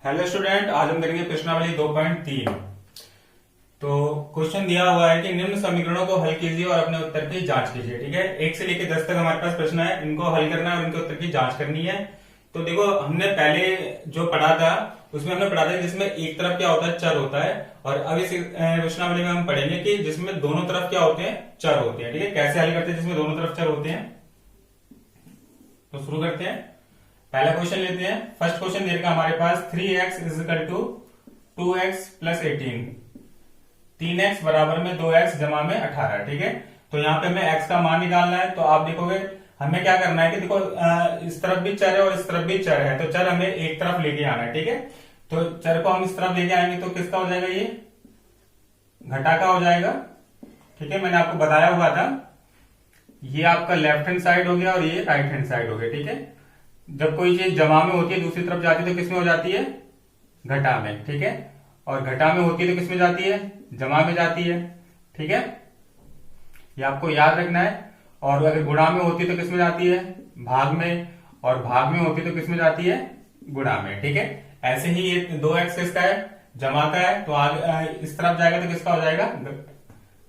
Hello student, आज हम करेंगे प्रश्नावली 2.3। तो क्वेश्चन दिया हुआ है कि निम्न समीकरणों को हल कीजिए और अपने उत्तर की जांच कीजिए। ठीक है, 1 से लेकर 10 तक हमारे पास प्रश्न है, इनको हल करना है और इनके उत्तर की जांच करनी है। तो देखो, हमने पहले जो पढ़ा था उसमें हमने पढ़ा था जिसमें एक तरफ क्या होता है, चर होता है। और अब इस प्रश्नावली में हम पढ़ेंगे कि जिसमें दोनों तरफ क्या होते हैं, चर होते हैं। ठीक है, कैसे हल करते हैं जिसमें दोनों तरफ चर होते हैं। तो शुरू करते हैं, पहला क्वेश्चन लेते हैं। फर्स्ट क्वेश्चन दे रखा हमारे पास 3x is equal to 2x plus 18, 3x बराबर में 2x जमा में 18। ठीक है, तो यहाँ पे हमें x का मान निकालना है। तो आप देखोगे हमें क्या करना है कि देखो इस तरफ भी चर है और इस तरफ भी चर है, तो चर हमें एक तरफ लेके आना है। ठीक है, तो चर को हम इस तरफ लेके आएंगे तो किसका हो जाएगा, ये घटा का हो जाएगा। ठीक है, मैंने आपको बताया हुआ था, ये आपका लेफ्ट हैंड साइड हो गया और ये राइट हैंड साइड हो गया। ठीक है, जब कोई चीज जमा में होती है दूसरी तरफ जाती है तो किस में हो जाती है, घटा में। ठीक है, और घटा में होती है तो किस में जाती है, जमा में जाती है। ठीक है, ये आपको याद रखना है। और अगर गुणा में होती है तो किस में जाती है, भाग में, और भाग में होती है तो किस में जाती है, गुणा में। ठीक है, ऐसे ही ये 2x किसका है, जमा का है, तो आगे इस तरफ जाएगा तो किसका हो जाएगा,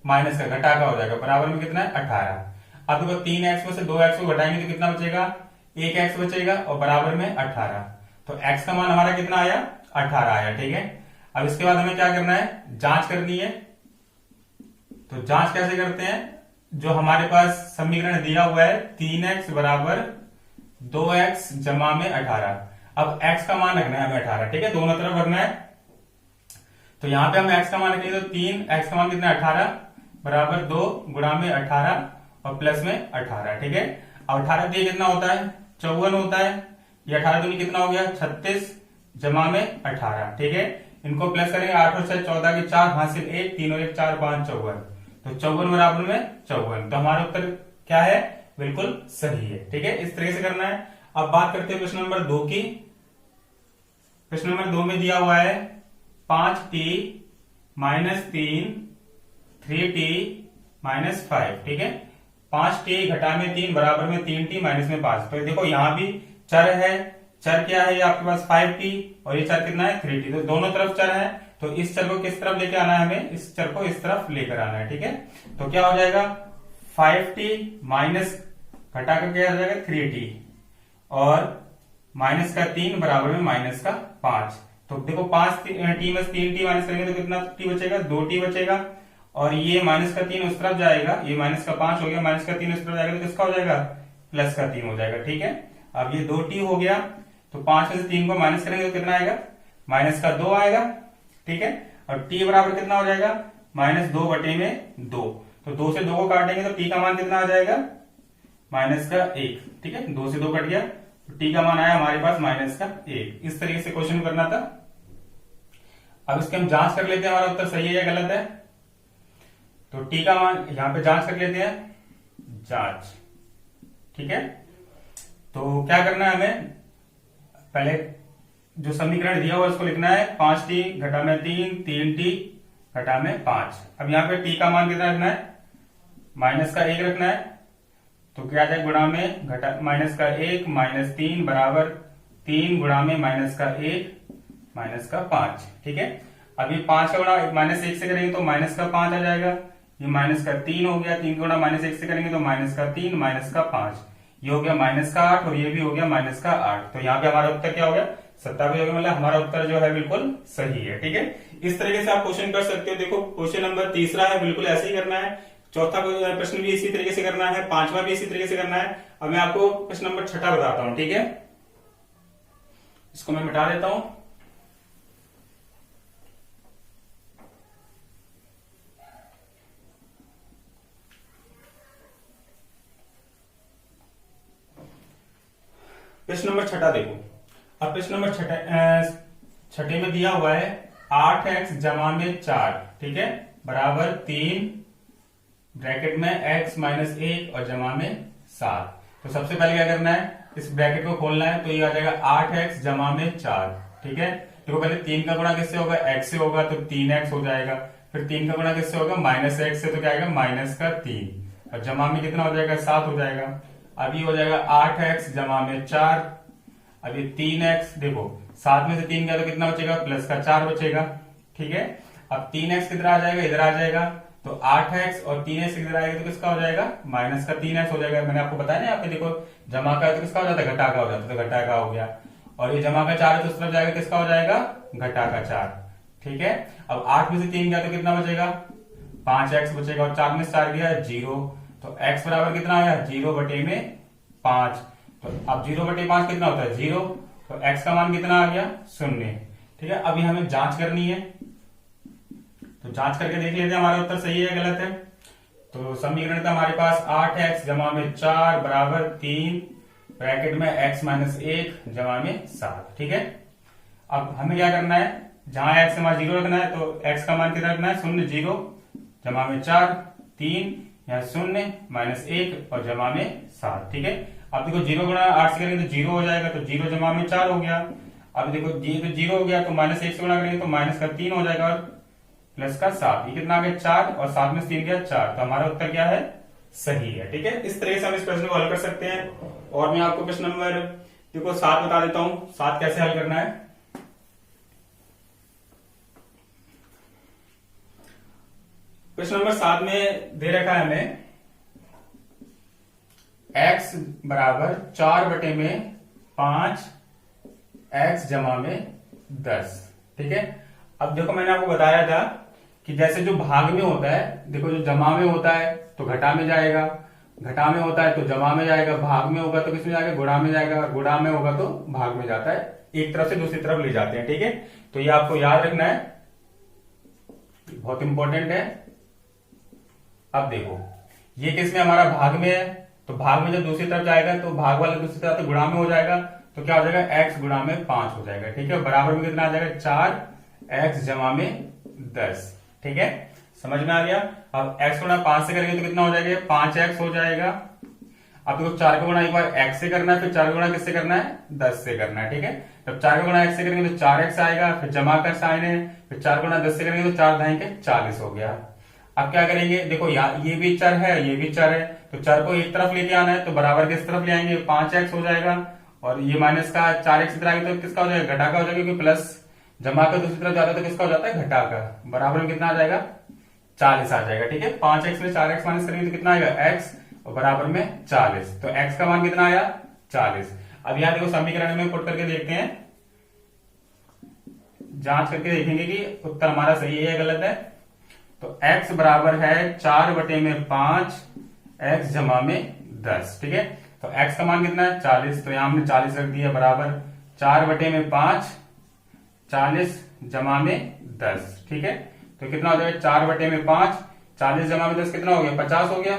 माइनस का, घटा का हो जाएगा। बराबर में कितना है, 18। अब देखो 3x में से 2x को घटाएंगे तो कितना बचेगा, 1x बचेगा और बराबर में 18। तो x का मान हमारा कितना आया, 18 आया। ठीक है, अब इसके बाद हमें क्या करना है, जांच करनी है। तो जांच कैसे करते हैं, जो हमारे पास समीकरण दिया हुआ है 3x बराबर 2x जमा में 18। अब x का मान रखना है हमें 18। ठीक है, दोनों तरफ रखना है। तो यहां पे हम x का मान रखेंगे तो 3x का मान कितना है, 18 बराबर 2 गुणा में 18 और प्लस में 18। ठीक है, अब 18 दिए कितना होता है, 54 होता है। ये 18 दूनी कितना हो गया, 36 जमा में 18। ठीक है, इनको प्लस करेंगे, 8 और 6 14 के 4 हासिल 1, 3 और 1 4 5 54। तो 54 बराबर में 54। तो हमारा उत्तर क्या है, बिल्कुल सही है। ठीक है, इस तरह से करना है। अब बात करते हैं प्रश्न नंबर 2 की। प्रश्न नंबर 2 में दिया हुआ है 5t माइनस 3 3t माइनस 5। ठीक है, 5t घटा में 3 बराबर में 3t माइनस में 5। तो देखो यहां भी चर है, चर क्या है, ये आपके पास 5t और ये चर कितना है, 3t। तो दोनों तरफ चर है, तो इस चर को किस तरफ लेके आना है, हमें इस चर को इस तरफ लेकर आना है। ठीक है, तो क्या हो जाएगा, 5t माइनस घटा कर क्या हो जाएगा, 3t और माइनस का 3 बराबर में माइनस का 5। तो देखो 5t में 3t माइनस करेंगे तो कितना t बचेगा, 2t बचेगा। और ये माइनस का 3 उस तरफ जाएगा, ये माइनस का 5 हो गया, माइनस का 3 उस तरफ जाएगा तो किसका हो जाएगा, प्लस का 3 हो जाएगा। ठीक है, अब ये 2t हो गया, तो 5 में से 3 को माइनस करेंगे तो कितना आएगा, माइनस का 2 आएगा। ठीक है, और t बराबर कितना हो जाएगा, माइनस 2 बटे में 2। तो 2 से 2 को काटेंगे तो t का मान कितना आ जाएगा, माइनस का 1। ठीक है, 2 से 2 कट गया, तो t का मान आया हमारे पास माइनस का 1। इस तरीके से क्वेश्चन करना था। अब इसके हम जांच कर लेते हैं हमारा उत्तर सही है या गलत है। तो t का मान यहां पे जांच कर लेते हैं, जांच। ठीक है, तो क्या करना है हमें, पहले जो समीकरण दिया हुआ है उसको लिखना है, 5t घटा में 3 3t घटा में 5। अब यहाँ पे t का मान कितना रखना है, माइनस का 1 रखना है। तो क्या जाए, गुणा में घटा माइनस का 1 माइनस 3 बराबर 3 गुणा में माइनस का 1 माइनस का 5। ठीक है, अब ये 5 का गुणा माइनस 1 से करेंगे तो माइनस का 5 आ जाएगा। ये माइनस का 3 हो गया, 3 गुणा माइनस 1 से करेंगे तो माइनस का 3 माइनस का 5। ये हो गया माइनस का 8 और ये भी हो गया माइनस का 8। तो यहाँ पे हमारा उत्तर क्या हो गया, 27 हो गया। मतलब हमारा उत्तर जो है बिल्कुल सही है। ठीक है, इस तरीके से आप क्वेश्चन कर सकते हो। देखो क्वेश्चन नंबर 3 है, बिल्कुल ऐसे ही करना है। चौथा प्रश्न भी इसी तरीके से करना है, 5वां भी इसी तरीके से करना है। अब मैं आपको प्रश्न नंबर 6 बताता हूं। ठीक है, इसको मैं मिटा देता हूं। प्रश्न नंबर 6 देखो। अब प्रश्न नंबर 6 में दिया हुआ है 8x जमा में 4। ठीक है, बराबर 3 ब्रैकेट में x माइनस 1 और जमा में 7। तो सबसे पहले क्या करना है, इस ब्रैकेट को खोलना है। तो ये आ जाएगा 8x जमा में 4। ठीक है, देखो पहले 3 का गुणा किससे होगा, x से होगा तो 3x हो जाएगा। फिर 3 का गुणा किससे होगा, माइनस x से, तो क्या आएगा माइनस का 3 और जमा में कितना हो जाएगा, 7 हो जाएगा। अब ये हो जाएगा 8x जमा में 4। अब ये 3x देखो 7 में से 3 गया तो कितना बचेगा, प्लस का 4 बचेगा। ठीक है, अब 3x किधर आ जाएगा, इधर आ जाएगा, तो 8x और 3x इधर आएगा तो किसका हो जाएगा, माइनस का 3x हो जाएगा। मैंने आपको बताया ना, यहाँ पे देखो जमा का है तो किसका हो जाता है, घटा का हो जाता है, तो घटा का हो गया। और ये जमा का 4 है तो उस तरफ जाएगा, किसका हो जाएगा, घटा का 4। ठीक है, अब 8 में से 3 गया तो कितना बचेगा, 5x बचेगा, और 4 में से 4 गया 0, तो x बराबर कितना आया, 0 बटे में 5। तो अब 0 बटे 5 कितना होता है, 0, तो x का मान कितना आ गया, 0। ठीक है, अभी हमें जांच करनी है, तो जांच करके देख लेते हैं हमारा उत्तर सही है गलत है। तो समीकरण था हमारे पास 8x जमा में 4 बराबर 3 ब्रैकेट में x माइनस 1 जमा में 7। ठीक है, अब हमें क्या करना है, जहां x हमारा 0 रखना है तो x का मान कितना रखना है, 0 0 जमा में 4 3 यहाँ 0 माइनस 1 और जमा में 7। ठीक है, अब देखो 0 गुणा 8 से करेंगे तो 0 हो जाएगा, तो 0 जमा में 4 हो गया। अब देखो ये तो 0 हो गया, तो माइनस 1 से गुणा करेंगे तो माइनस का 3 हो जाएगा, और प्लस का 7, ये कितना आ गया 4, और 7 में 3 गया 4, तो हमारा उत्तर क्या है, सही है। ठीक है, इस तरह से हम इस प्रश्न को हल कर सकते हैं। और मैं आपको प्रश्न नंबर देखो 7 बता देता हूं, 7 कैसे हल करना है। प्रश्न नंबर 7 में दे रखा है हमें x बराबर 4 बटे में 5 x जमा में 10। ठीक है, अब देखो मैंने आपको बताया था कि जैसे जो भाग में होता है, देखो जो जमा में होता है तो घटा में जाएगा, घटा में होता है तो जमा में जाएगा, भाग में होगा तो किस में जाएगा, गुणा में जाएगा, गुणा में होगा तो भाग में जाता है, एक तरफ से दूसरी तरफ ले जाते हैं। ठीक है, तो ये आपको याद रखना है, बहुत इंपॉर्टेंट है। अब देखो ये किस में हमारा भाग में है, तो भाग में जब दूसरी तरफ जाएगा तो भाग वाले दूसरी तरफ तो गुणा में हो जाएगा, तो क्या हो जाएगा, x गुणा में 5 हो जाएगा। ठीक है, बराबर में कितना आ जाएगा, 4x जमा में 10। ठीक है, समझ में आ गया। अब x गुणा 5 से करेंगे तो कितना हो जाएगा, 5x हो जाएगा। अब देखो 4 का गुणा एक बार x से करना है, फिर 4 का गुणा किससे करना है, 10 से करना है। ठीक है, जब 4 का गुणा x से करेंगे तो 4x आएगा, फिर जमा का साइन है, फिर 4 गुणा 10 से करेंगे तो 4 दाएंगे 40 हो गया। अब क्या करेंगे, देखो ये भी चर है, ये भी चर है, तो चर को एक तरफ लेके आना है, तो बराबर किस तरफ ले आएंगे, 5x हो जाएगा, और ये माइनस का 4x इधर आएगा तो किसका हो जाएगा, घटा का हो जाएगा, क्योंकि प्लस जमा का दूसरी तरफ जाता है तो किसका हो जाता है, घटा का। बराबर में कितना आ जाएगा, 40 आ जाएगा। ठीक है, 5x में 4x माइनस करेंगे तो कितना आएगा, x, और बराबर में 40, तो x का मान कितना आया, 40। अब यहाँ देखो समीकरण में पुट करके देखते हैं, जांच करके देखेंगे कि उत्तर हमारा सही है या गलत है। तो x बराबर है 4 बटे में 5 x जमा में 10। ठीक है, तो x का मान कितना है, 40, तो यहां हमने 40 रख दिया, बराबर 4 बटे में 5 40 जमा में 10। ठीक है, तो कितना हो जाएगा, 4 बटे में 5 40 जमा में 10 कितना हो गया, 50 हो गया।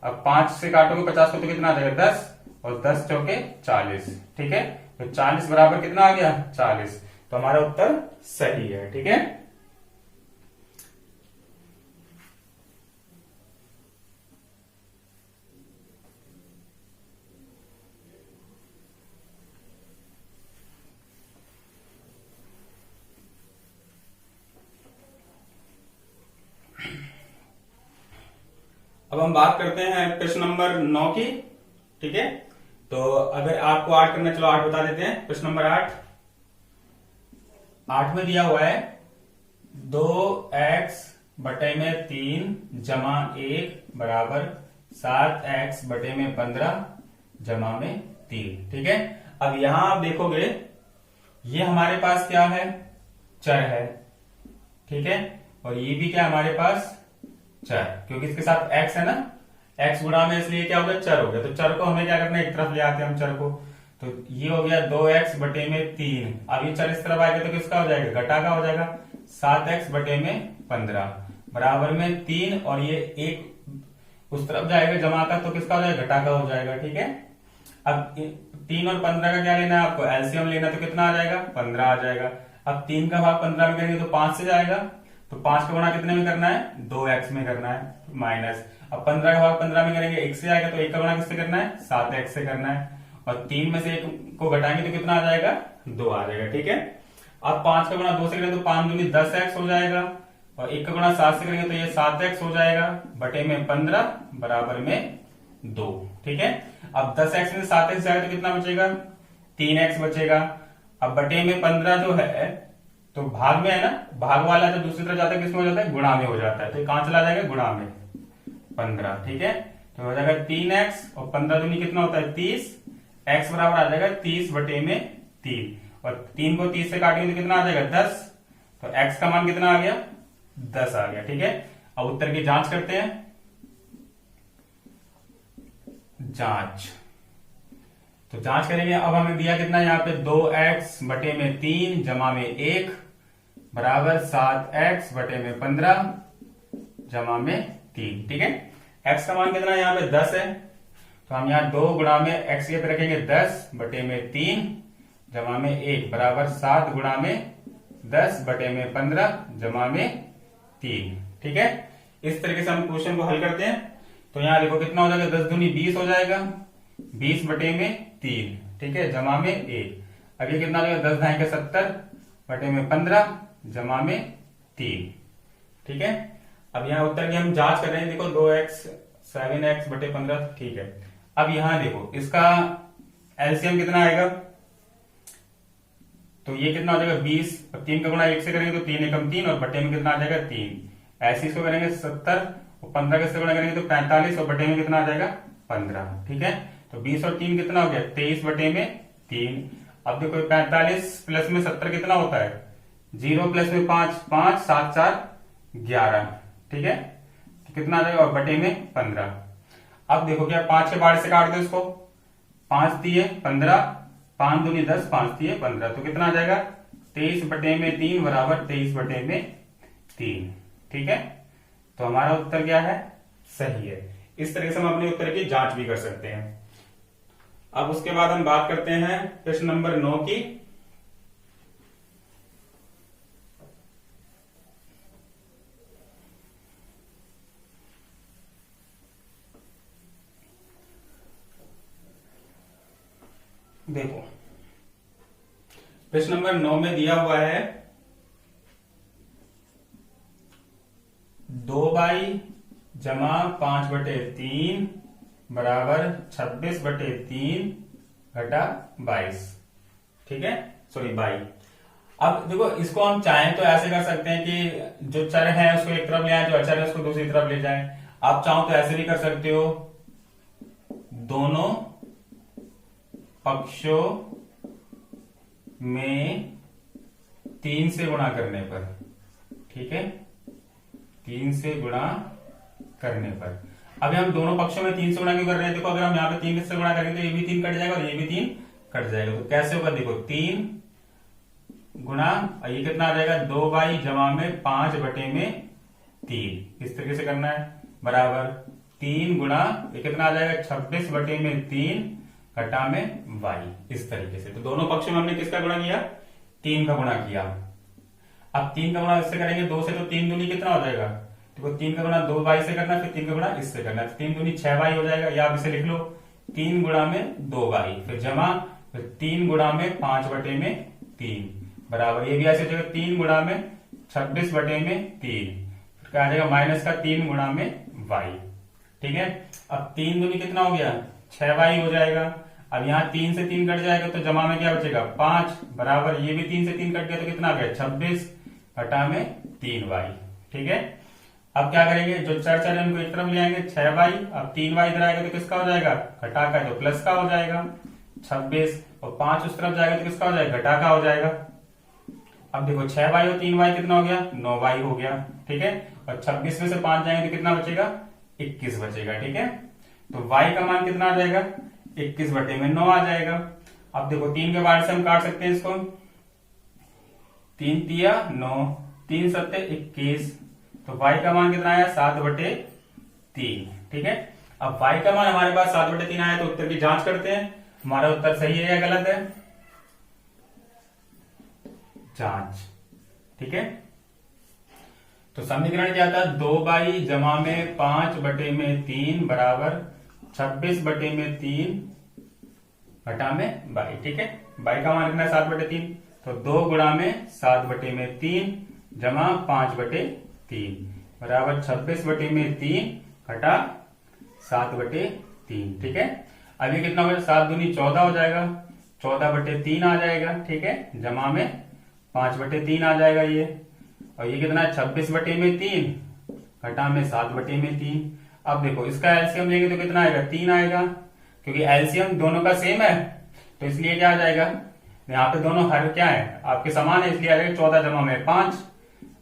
अब 5 से काटोगे 50 को तो कितना आ जाएगा, 10, और 10 चौके 40। ठीक है, तो 40 बराबर कितना आ गया, 40, तो हमारा उत्तर सही है। ठीक है, अब हम बात करते हैं प्रश्न नंबर 9 की। ठीक है, तो अगर आपको 8 करना, चलो 8 बता देते हैं। प्रश्न नंबर 8 में दिया हुआ है 2x बटे में 3 जमा 1 बराबर 7x बटे में 15 जमा में 3। ठीक है, अब यहां आप देखोगे ये हमारे पास क्या है, चर है। ठीक है, और ये भी क्या हमारे पास चर, क्योंकि इसके साथ x है ना, x गुणा में, इसलिए क्या हो गया, चर हो गया। तो चर को हमें क्या करना है, एक तरफ ले आते हैं हम चर को, तो ये हो गया 2x बटे में 3। अब ये चर इस तरफ आएगा तो किसका हो जाएगा, घटा का हो जाएगा, 7x बटे में 15 बराबर में 3, और ये एक उस तरफ जाएगा जमा का, तो किसका हो जाएगा, घटा का हो जाएगा। ठीक है, अब 3 और 15 का क्या लेना है आपको, एलसीएम लेना, तो कितना आ जाएगा, 15 आ जाएगा। अब 3 का भाग 15 में करेंगे तो 5 से जाएगा, तो 5 का गुणा कितने में करना है, 2x में करना है, माइनस। अब 15 का भाग 15 में करेंगे 1 से आएगा, तो 1 का गुणा किससे करना है, 7x से करना है, और 3 में से 1 को घटाएंगे तो कितना आ जाएगा, 2 आ जाएगा। ठीक है, अब 5 का गुणा 2 से करेंगे तो 5 दूनी 10x हो जाएगा, और 1 का गुणा 7 से करेंगे तो ये 7x हो जाएगा, बटे में 15 बराबर में 2। ठीक है, अब 10x में 7x जाएगा तो कितना बचेगा, 3x बचेगा। अब बटे में 15 जो है तो भाग में है ना, भाग वाला जो दूसरी तरफ जाता है किसमें हो जाता है, गुणा में हो जाता है, तो कहां चला जाएगा, गुणा में 15। ठीक है, तो हो जाएगा 3x और 15 दूनी कितना होता है 30, x बराबर आ जाएगा 30 बटे में 3 और 3 को 30 से काटेंगे तो कितना आ जाएगा 10, तो x का मान कितना आ गया 10 आ गया। ठीक है, अब उत्तर की जांच करते हैं। जांच, तो जांच करेंगे। अब हमें दिया कितना यहाँ पे 2x बटे में 3 जमा में 1 बराबर 7x बटे में 15 जमा में 3। ठीक है, x का मान कितना यहाँ पे 10 है, तो हम यहाँ 2 गुणा में x के पे रखेंगे 10 बटे में 3 जमा में 1 बराबर 7 गुणा में 10 बटे में 15 जमा में 3। ठीक है, इस तरीके से हम क्वेश्चन को हल करते हैं। तो यहाँ देखो कितना हो जाएगा, 10 दूनी 20 हो जाएगा, 20 बटे में 3। ठीक है, जमा में 1। अब ये कितना हो जाएगा, 10 ढाई के 70 बटे में 15 जमा में 3। ठीक है, अब यहाँ उत्तर की हम जांच कर रहे हैं। देखो 2x 7x बटे 15। ठीक है, अब यहां देखो इसका एलसीएम कितना आएगा, तो ये कितना हो जाएगा 20। अब 3 का गुणा 1 से करेंगे तो 3 एकम 3 और बटे में कितना आ जाएगा 3। ऐसे इसको करेंगे 70 और 15 के से गुणा करेंगे तो 45 और बटे में कितना आ जाएगा 15। ठीक है, तो 20 और 3 कितना हो गया 23 बटे में 3। अब देखो 45 प्लस में 70 कितना होता है, 0 प्लस में 5, 5 7 4 11। ठीक है, तो कितना आ जाएगा और बटे में 15। अब देखो क्या 5 के बाहर से काट दो इसको, 5 दिए 15, 5 दूनी 10, 5 दिए 15, तो कितना आ जाएगा 23 बटे में 3 बराबर 23 बटे में 3। ठीक है, तो हमारा उत्तर क्या है, सही है। इस तरीके से हम अपने उत्तर की जांच भी कर सकते हैं। अब उसके बाद हम बात करते हैं प्रश्न नंबर 9 की। देखो प्रश्न नंबर 9 में दिया हुआ है 2y जमा 5 बटे 3 बराबर 26 बटे 3 घटा 22। ठीक है, सॉरी 22। अब देखो इसको हम चाहें तो ऐसे कर सकते हैं कि जो चर है उसको एक तरफ ले आए, जो अचर है उसको दूसरी तरफ ले जाएं। आप चाहो तो ऐसे भी कर सकते हो, दोनों पक्षों में 3 से गुणा करने पर। ठीक है, 3 से गुणा करने पर। अभी हम दोनों पक्षों में 3 से गुणा क्यों कर रहे हैं, देखो अगर हम यहाँ पे 3 से गुणा करेंगे तो ये भी 3 कट जाएगा और ये भी 3 कट जाएगा, तो कैसे होगा, देखो 3 गुणा ये कितना आ जाएगा 2y जमा में 5 बटे में 3, इस तरीके से करना है, बराबर 3 गुणा ये कितना आ जाएगा 26 बटे में 3 घटा में y, इस तरीके से। तो दोनों पक्षों में हमने किसका गुणा किया, 3 का गुणा किया। अब 3 का गुणा इससे करेंगे 2 से, तो 3 दूनी कितना हो जाएगा, देखो 3 का गुणा 2y से करना, फिर 3 का गुणा इससे करना, तो 3 दूनी 6y हो जाएगा, या आप इसे लिख लो 3 गुणा में 2y, फिर जमा, फिर 3 गुणा में 5 बटे में 3 बराबर, ये भी ऐसे हो जाएगा 3 गुणा में 26 बटे में 3, फिर क्या आ जाएगा माइनस का 3 गुणा में y। ठीक है, अब 3 दूनी कितना हो गया 6y हो जाएगा। अब यहाँ 3 से 3 कट जाएगा तो जमा में क्या बचेगा 5 बराबर, ये भी 3 से 3 कट गया तो कितना आ गया 26 घटा में 3y। ठीक है, अब क्या करेंगे, जो चर चर है उनको एक तरफ ले आएंगे 6y, अब 3y इधर आएगा तो किसका हो जाएगा, घटा का, तो प्लस का हो जाएगा 26, और 5 उस तरफ जाएगा तो किसका हो जाएगा, घटा का हो जाएगा। अब देखो 6y और 3y कितना हो गया 9y हो गया। ठीक है, और 26 में से 5 जाएंगे तो कितना बचेगा 21 बचेगा। ठीक है, तो y का मान कितना आ जाएगा 21 बटे में 9 आ जाएगा। अब देखो 3 के बाद से हम काट सकते हैं इसको, 3 तिया 9, 3 सत्ते 21, तो y का मान कितना आया 7 बटे 3। ठीक है, अब y का मान हमारे पास 7 बटे 3 आया, तो उत्तर की जांच करते हैं, हमारा उत्तर सही है या गलत है, जांच। ठीक है, तो समीकरण क्या था, 2y जमा में 5 बटे में 3 बराबर 26 बटे में 3 घटा में y। ठीक है, y का मान कितना है 7 बटे 3, तो 2 गुणा में 7 बटे में 3 जमा 5 बटे 3 बराबर 26 बटे में 3 घटा 7 बटे 3। ठीक है, अब ये कितना हो जाएगा 7 दूनी 14 हो जाएगा, 14/3 आ जाएगा, ठीक है, जमा में 5/3 आ जाएगा ये। और ये कितना है 26/3 घटा में 7/3। अब देखो इसका एलसीएम लेंगे तो कितना आएगा 3 आएगा, क्योंकि एलसीएम दोनों का सेम है तो इसलिए क्या आ जाएगा, यहाँ पे दोनों हर क्या है आपके समान है, इसलिए आ जाएगा 14 जमा में 5।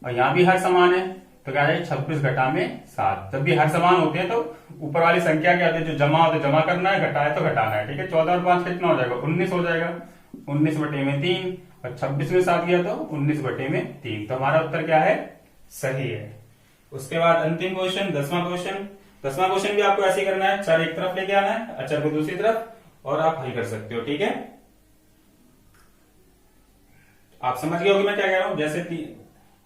और यहाँ भी हर समान है तो क्या आ जाएगा 26 घटा में 7। जब भी हर समान होते हैं तो ऊपर वाली संख्या क्या होती है, जो जमा होते जमा करना है, घटा है तो घटाना है, ठीक है। 14 और 5 कितना हो जाएगा 19 हो जाएगा, 19/3। और 26 में 7 गया तो 19/3। तो हमारा उत्तर क्या है, सही है। उसके बाद अंतिम क्वेश्चन 10वां क्वेश्चन। 10वां क्वेश्चन भी आपको ऐसे ही करना है, अचर एक तरफ लेके आना है, अचर को दूसरी तरफ, और आप हल कर सकते हो, ठीक है। आप समझ गए होगे मैं क्या कह रहा हूं। जैसे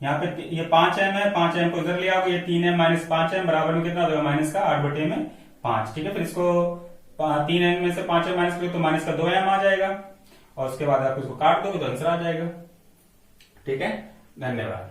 यहाँ पे ये 5m है, 5m को इधर ले आओगे, ये 3m - 5m बराबर में कितना हो जाएगा माइनस का 8/5, ठीक है। फिर इसको 3m में से 5m माइनस करो तो माइनस का 2m आ जाएगा, और उसके बाद आप इसको काट दोगे तो आंसर आ जाएगा, ठीक है। धन्यवाद।